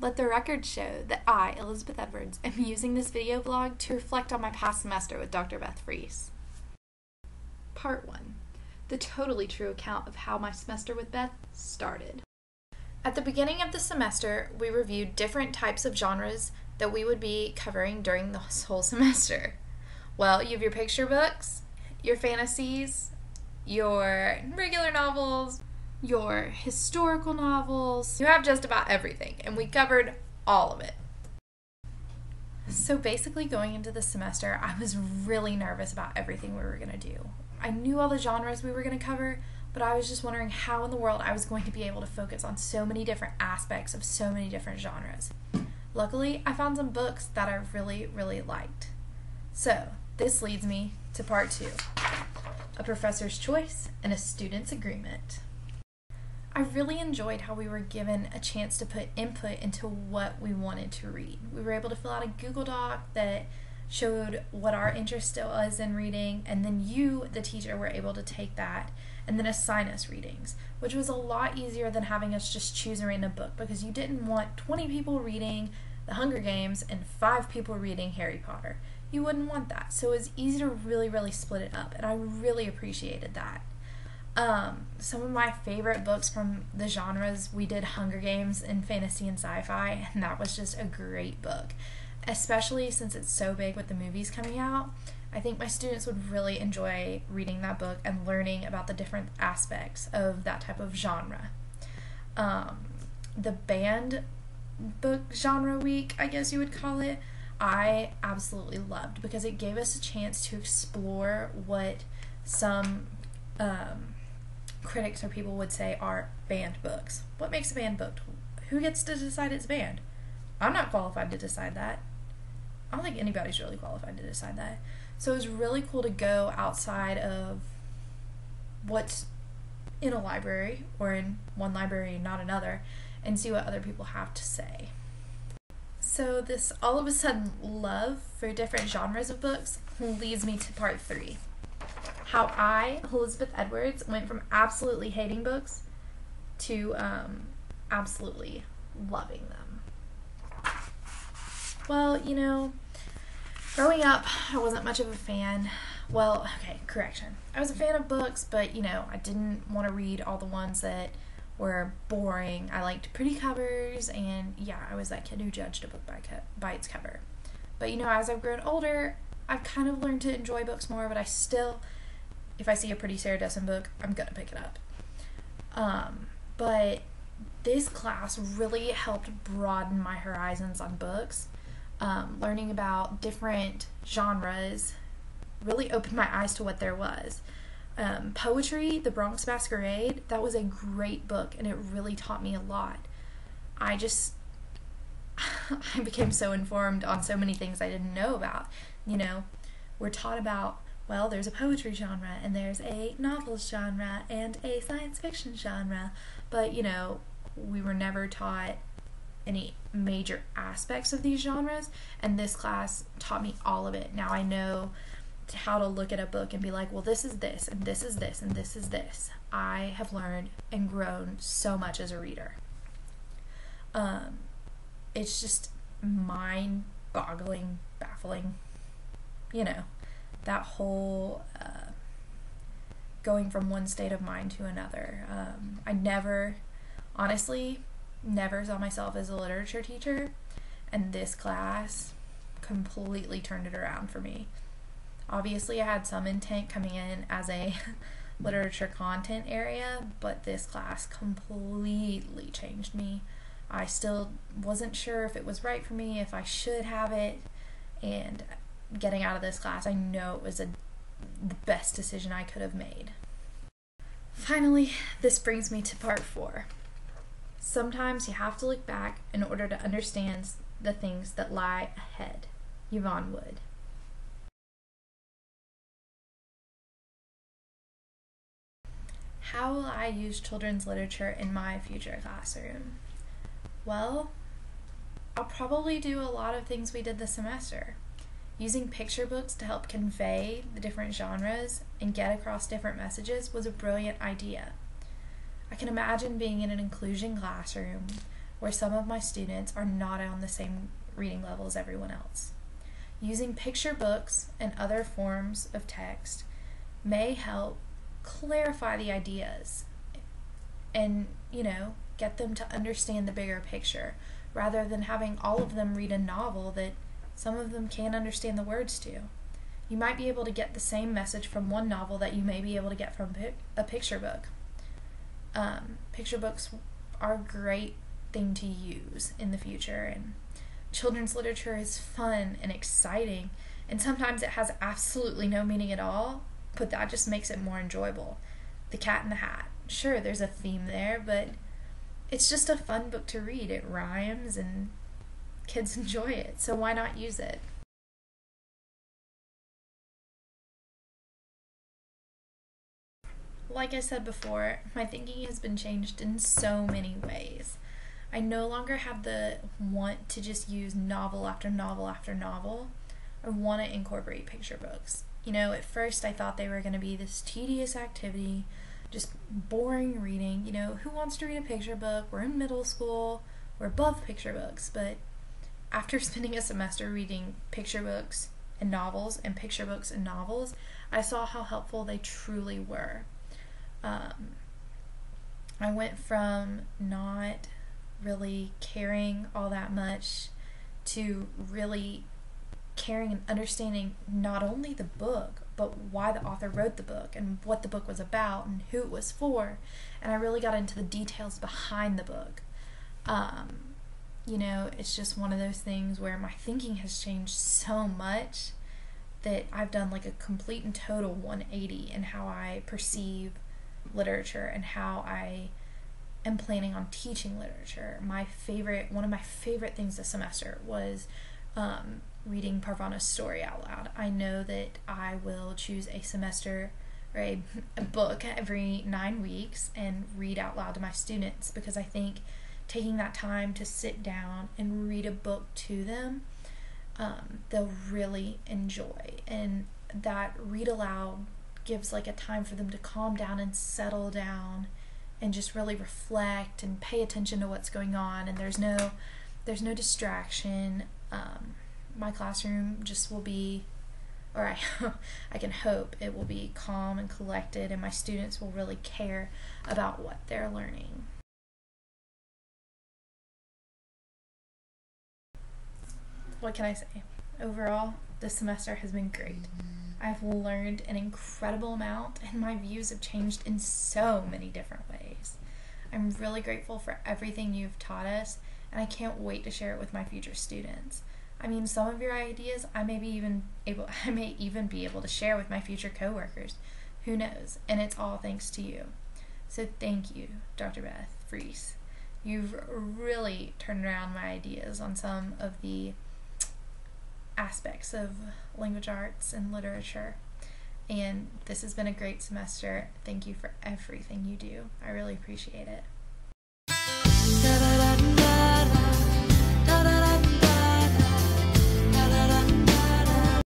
Let the record show that I, Elizabeth Edwards, am using this video vlog to reflect on my past semester with Dr. Beth Fries. Part 1. The totally true account of how my semester with Beth started. At the beginning of the semester, we reviewed different types of genres that we would be covering during this whole semester. Well, you have your picture books, your fantasies, your regular novels, your historical novels. You have just about everything, and we covered all of it. So basically going into the semester, I was really nervous about everything we were going to do. I knew all the genres we were going to cover, but I was just wondering how in the world I was going to be able to focus on so many different aspects of so many different genres. Luckily, I found some books that I really, really liked. So, this leads me to part 2, a professor's choice and a student's agreement. I really enjoyed how we were given a chance to put input into what we wanted to read. We were able to fill out a Google Doc that showed what our interest was in reading, and then you, the teacher, were able to take that and then assign us readings, which was a lot easier than having us just choose a random book, because you didn't want 20 people reading The Hunger Games and 5 people reading Harry Potter. You wouldn't want that, so it was easy to really, really split it up, and I really appreciated that. Some of my favorite books from the genres, we did Hunger Games and fantasy and sci-fi, and that was just a great book, especially since it's so big with the movies coming out. I think my students would really enjoy reading that book and learning about the different aspects of that type of genre. The banned book genre week, I guess you would call it, I absolutely loved, because it gave us a chance to explore what some critics or people would say are banned books. What makes a banned book? Who gets to decide it's banned? I'm not qualified to decide that. I don't think anybody's really qualified to decide that. So it was really cool to go outside of what's in a library, or in one library and not another, and see what other people have to say. So this all of a sudden love for different genres of books leads me to part 3. How I, Elizabeth Edwards, went from absolutely hating books to absolutely loving them. Well, you know, growing up, I wasn't much of a fan. Well, okay, correction. I was a fan of books, but, you know, I didn't want to read all the ones that were boring. I liked pretty covers, and yeah, I was that kid who judged a book by its cover. But, you know, as I've grown older, I've kind of learned to enjoy books more, but I still, if I see a pretty Sarah Dessen book, I'm gonna pick it up. But this class really helped broaden my horizons on books. Learning about different genres really opened my eyes to what there was. Poetry, The Bronx Masquerade, that was a great book, and it really taught me a lot. I became so informed on so many things I didn't know about. You know, we're taught about, well, there's a poetry genre, and there's a novels genre, and a science fiction genre, but, you know, we were never taught any major aspects of these genres, and this class taught me all of it. Now I know how to look at a book and be like, well, this is this, and this is this, and this is this. I have learned and grown so much as a reader. It's just mind-boggling, baffling, you know, that whole going from one state of mind to another. I honestly never saw myself as a literature teacher, and this class completely turned it around for me. Obviously, I had some intent coming in as a literature content area, but this class completely changed me. I still wasn't sure if it was right for me, if I should have it, and getting out of this class, I know it was the best decision I could have made. Finally, this brings me to part 4. Sometimes you have to look back in order to understand the things that lie ahead. Yvonne Wood. How will I use children's literature in my future classroom? Well, I'll probably do a lot of things we did this semester. Using picture books to help convey the different genres and get across different messages was a brilliant idea. I can imagine being in an inclusion classroom where some of my students are not on the same reading level as everyone else. Using picture books and other forms of text may help clarify the ideas and, get them to understand the bigger picture, rather than having all of them read a novel that some of them can't understand the words to. You might be able to get the same message from one novel that you may be able to get from a picture book. Picture books are a great thing to use in the future, and children's literature is fun and exciting, and sometimes it has absolutely no meaning at all, but that just makes it more enjoyable. The Cat in the Hat. Sure, there's a theme there, but it's just a fun book to read. It rhymes and kids enjoy it, so why not use it? Like I said before, my thinking has been changed in so many ways. I no longer have the want to just use novel after novel after novel. I want to incorporate picture books. At first I thought they were going to be this tedious activity, just boring reading. Who wants to read a picture book? We're in middle school. We're above picture books. But after spending a semester reading picture books and novels and picture books and novels, I saw how helpful they truly were. I went from not really caring all that much to really caring and understanding not only the book, but why the author wrote the book and what the book was about and who it was for. And I really got into the details behind the book. It's just one of those things where my thinking has changed so much that I've done like a complete and total 180 in how I perceive literature and how I am planning on teaching literature. One of my favorite things this semester was reading Parvana's story out loud. I know that I will choose a semester or a book every 9 weeks and read out loud to my students, because I think taking that time to sit down and read a book to them, they'll really enjoy. And that read aloud gives like a time for them to calm down and settle down and just really reflect and pay attention to what's going on, and there's no distraction. My classroom just will be, or I can hope it will be calm and collected, and my students will really care about what they're learning. What can I say? Overall, this semester has been great. I've learned an incredible amount, and my views have changed in so many different ways. I'm really grateful for everything you've taught us, and I can't wait to share it with my future students. Some of your ideas I may even be able to share with my future coworkers. Who knows? And it's all thanks to you. So thank you, Dr. Beth Fries. You've really turned around my ideas on some of the aspects of language arts and literature, and this has been a great semester. Thank you for everything you do. I really appreciate it.